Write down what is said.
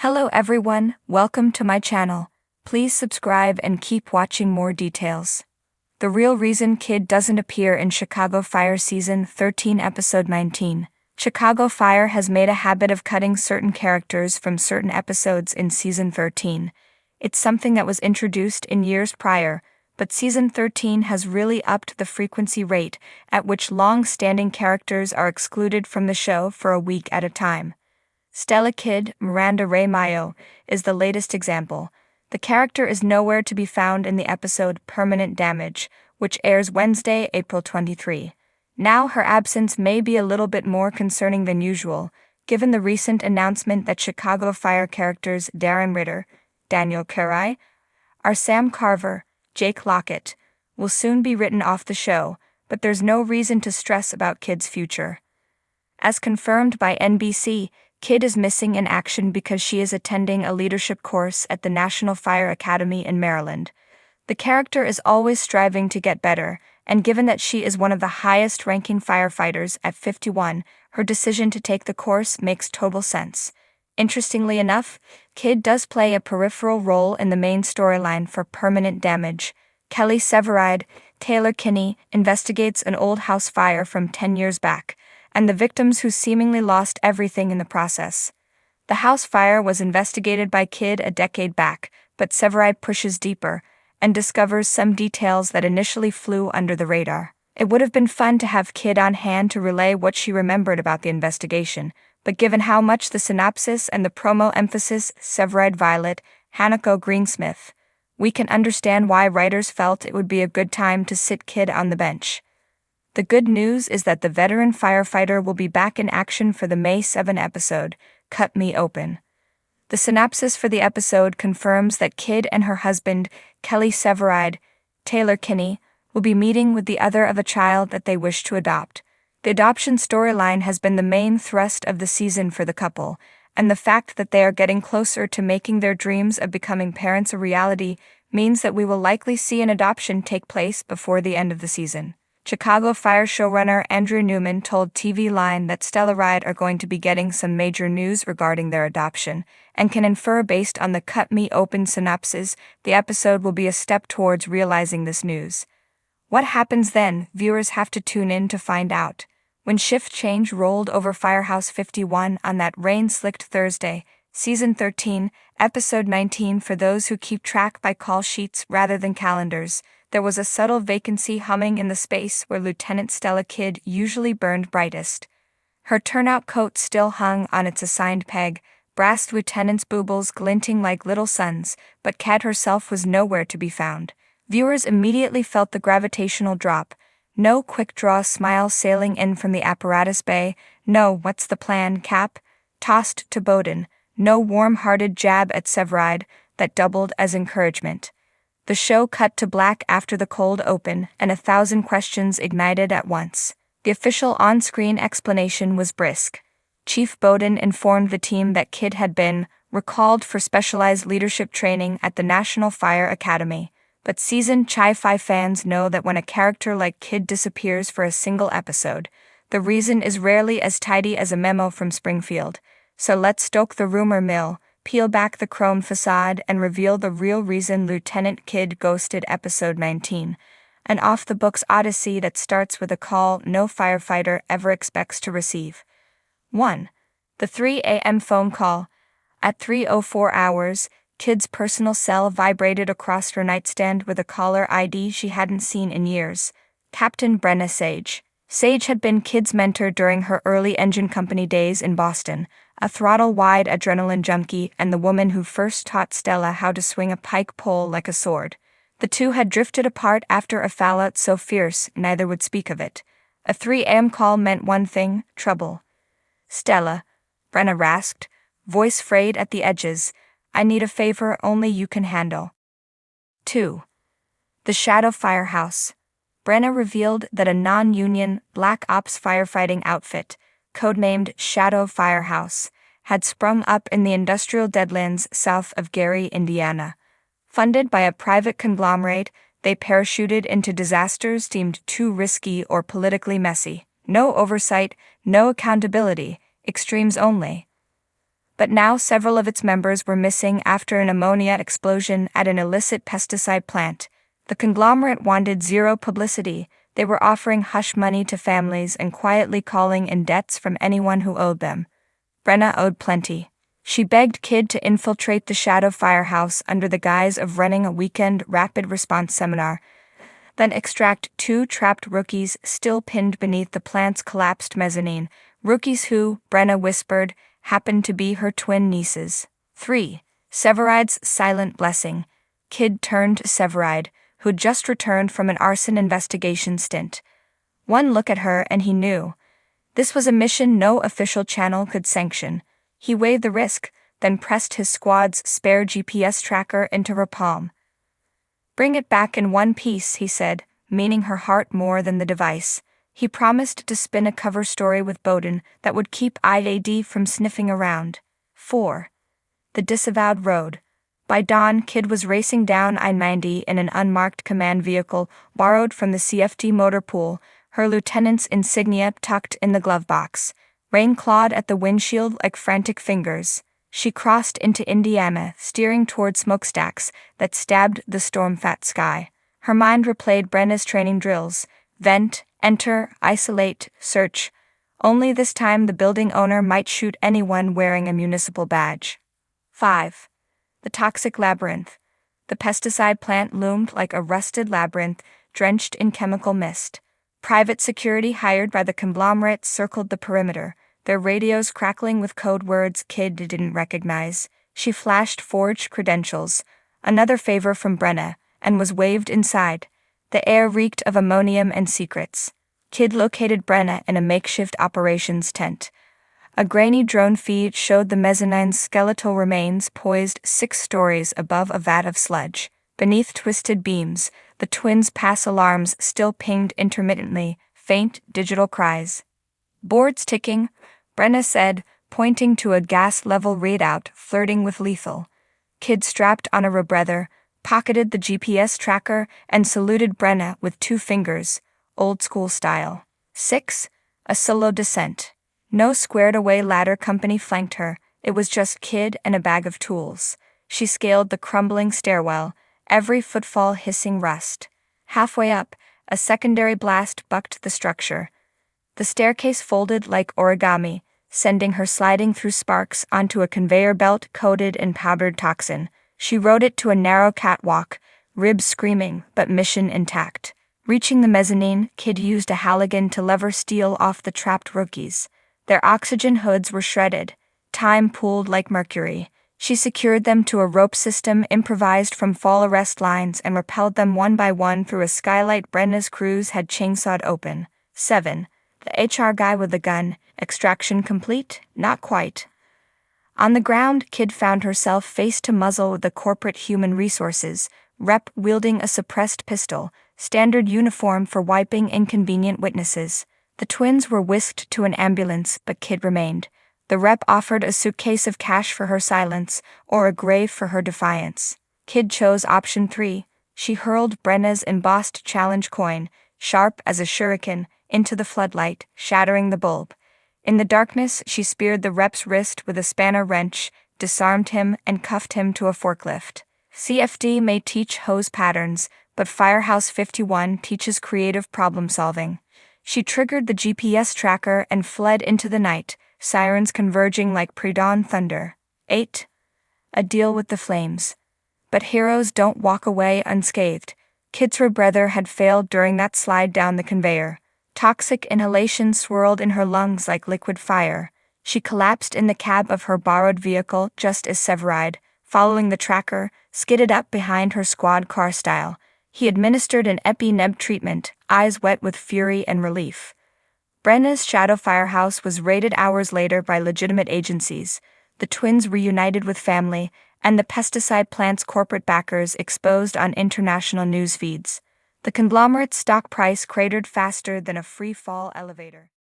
Hello everyone, welcome to my channel. Please subscribe and keep watching more details. The real reason Kid doesn't appear in Chicago Fire Season 13 Episode 19. Chicago Fire has made a habit of cutting certain characters from certain episodes in Season 13. It's something that was introduced in years prior, but Season 13 has really upped the frequency rate at which long-standing characters are excluded from the show for a week at a time. Stella Kid, Miranda Ray Mayo, is the latest example. The character is nowhere to be found in the episode Permanent Damage, which airs Wednesday, April 23. Now her absence may be a little bit more concerning than usual, given the recent announcement that Chicago Fire characters Darren Ritter, Daniel Caray, Sam Carver, Jake Lockett, will soon be written off the show, but there's no reason to stress about Kid's future. As confirmed by NBC, Kid is missing in action because she is attending a leadership course at the National Fire Academy in Maryland. The character is always striving to get better, and given that she is one of the highest-ranking firefighters at 51, her decision to take the course makes total sense. Interestingly enough, Kid does play a peripheral role in the main storyline for Permanent Damage. Kelly Severide, Taylor Kinney, investigates an old house fire from 10 years back, and the victims who seemingly lost everything in the process. The house fire was investigated by Kid a decade back, but Severide pushes deeper and discovers some details that initially flew under the radar. It would have been fun to have Kid on hand to relay what she remembered about the investigation, but given how much the synopsis and the promo emphasis Severide Violet, Hanako Greensmith, we can understand why writers felt it would be a good time to sit Kid on the bench. The good news is that the veteran firefighter will be back in action for the May 7 episode, Cut Me Open. The synopsis for the episode confirms that Kid and her husband, Kelly Severide, Taylor Kinney, will be meeting with the other of a child that they wish to adopt. The adoption storyline has been the main thrust of the season for the couple, and the fact that they are getting closer to making their dreams of becoming parents a reality means that we will likely see an adoption take place before the end of the season. Chicago Fire showrunner Andrew Newman told TV Line that Stella Ride are going to be getting some major news regarding their adoption, and can infer based on the Cut Me Open synopsis, the episode will be a step towards realizing this news. What happens then, viewers have to tune in to find out. When shift change rolled over Firehouse 51 on that rain-slicked Thursday, Season 13, Episode 19 for those who keep track by call sheets rather than calendars, there was a subtle vacancy humming in the space where Lieutenant Stella Kid usually burned brightest. Her turnout coat still hung on its assigned peg, brass lieutenant's boobles glinting like little suns, but Kat herself was nowhere to be found. Viewers immediately felt the gravitational drop. No quick-draw smile sailing in from the apparatus bay, no "what's the plan, Cap?" tossed to Bowden, no warm-hearted jab at Severide that doubled as encouragement. The show cut to black after the cold open, and 1,000 questions ignited at once. The official on-screen explanation was brisk. Chief Bowden informed the team that Kid had been recalled for specialized leadership training at the National Fire Academy, but seasoned Chi-Fi fans know that when a character like Kid disappears for a single episode, the reason is rarely as tidy as a memo from Springfield. So let's stoke the rumor mill, peel back the chrome facade, and reveal the real reason Lieutenant Kid ghosted Episode 19, an off-the-books odyssey that starts with a call no firefighter ever expects to receive. 1. The 3 a.m. phone call. At 3:04 hours, Kid's personal cell vibrated across her nightstand with a caller ID she hadn't seen in years. Captain Brenna Sage. Sage had been Kid's mentor during her early engine company days in Boston, a throttle-wide adrenaline junkie and the woman who first taught Stella how to swing a pike pole like a sword. The two had drifted apart after a fallout so fierce neither would speak of it. A 3 a.m. call meant one thing: trouble. "Stella," Brenna rasped, voice frayed at the edges, "I need a favor only you can handle." 2. The Shadow Firehouse. Brenna revealed that a non-union, Black Ops firefighting outfit, codenamed Shadow Firehouse, had sprung up in the industrial deadlands south of Gary, Indiana. Funded by a private conglomerate, they parachuted into disasters deemed too risky or politically messy. No oversight, no accountability, extremes only. but now several of its members were missing after an ammonia explosion at an illicit pesticide plant. The conglomerate wanted zero publicity. They were offering hush money to families and quietly calling in debts from anyone who owed them. Brenna owed plenty. She begged Kid to infiltrate the Shadow Firehouse under the guise of running a weekend rapid response seminar, then extract 2 trapped rookies still pinned beneath the plant's collapsed mezzanine, rookies who, Brenna whispered, happened to be her twin nieces. 3. Severide's silent blessing. Kid turned to Severide, who'd just returned from an arson investigation stint. One look at her and he knew. This was a mission no official channel could sanction. He weighed the risk, then pressed his squad's spare GPS tracker into her palm. "Bring it back in one piece," he said, meaning her heart more than the device. He promised to spin a cover story with Bowden that would keep IAD from sniffing around. 4. The Disavowed Road. By dawn, Kid was racing down I-90 in an unmarked command vehicle borrowed from the CFD motor pool, her lieutenant's insignia tucked in the glove box. Rain clawed at the windshield like frantic fingers. She crossed into Indiana, steering toward smokestacks that stabbed the storm-fat sky. Her mind replayed Brenna's training drills: vent, enter, isolate, search. Only this time the building owner might shoot anyone wearing a municipal badge. 5. The Toxic Labyrinth. The pesticide plant loomed like a rusted labyrinth, drenched in chemical mist. Private security hired by the conglomerate circled the perimeter, their radios crackling with code words Kid didn't recognize. She flashed forged credentials, another favor from Brenna, and was waved inside. The air reeked of ammonium and secrets. Kid located Brenna in a makeshift operations tent. A grainy drone feed showed the mezzanine's skeletal remains poised 6 stories above a vat of sludge. Beneath twisted beams, the twins' pass alarms still pinged intermittently, faint digital cries. "Board's ticking," Brenna said, pointing to a gas-level readout flirting with lethal. Kid strapped on a rebreather, pocketed the GPS tracker, and saluted Brenna with 2 fingers, old-school style. 6. A solo descent. No squared-away ladder company flanked her. It was just Kid and a bag of tools. She scaled the crumbling stairwell, every footfall hissing rust. Halfway up, a secondary blast bucked the structure. The staircase folded like origami, sending her sliding through sparks onto a conveyor belt coated in powdered toxin. She rode it to a narrow catwalk, ribs screaming, but mission intact. Reaching the mezzanine, Kid used a Halligan to lever steel off the trapped rookies. Their oxygen hoods were shredded. Time pooled like mercury. She secured them to a rope system improvised from fall arrest lines and repelled them one by one through a skylight Brenna's crews had chainsawed open. 7. The HR guy with the gun. Extraction complete? Not quite. On the ground, Kid found herself face to muzzle with the corporate human resources rep wielding a suppressed pistol, standard uniform for wiping inconvenient witnesses. The twins were whisked to an ambulance, but Kid remained. The rep offered a suitcase of cash for her silence, or a grave for her defiance. Kid chose option 3. She hurled Brenna's embossed challenge coin, sharp as a shuriken, into the floodlight, shattering the bulb. In the darkness, she speared the rep's wrist with a spanner wrench, disarmed him, and cuffed him to a forklift. CFD may teach hose patterns, but Firehouse 51 teaches creative problem-solving. She triggered the GPS tracker and fled into the night, sirens converging like pre-dawn thunder. 8. A deal with the flames. But heroes don't walk away unscathed. Kid's brother had failed during that slide down the conveyor. Toxic inhalation swirled in her lungs like liquid fire. She collapsed in the cab of her borrowed vehicle just as Severide, following the tracker, skidded up behind her squad car style. He administered an epi-neb treatment, eyes wet with fury and relief. Brenna's Shadow Firehouse was raided hours later by legitimate agencies. The twins reunited with family, and the pesticide plant's corporate backers exposed on international news feeds. The conglomerate's stock price cratered faster than a free-fall elevator.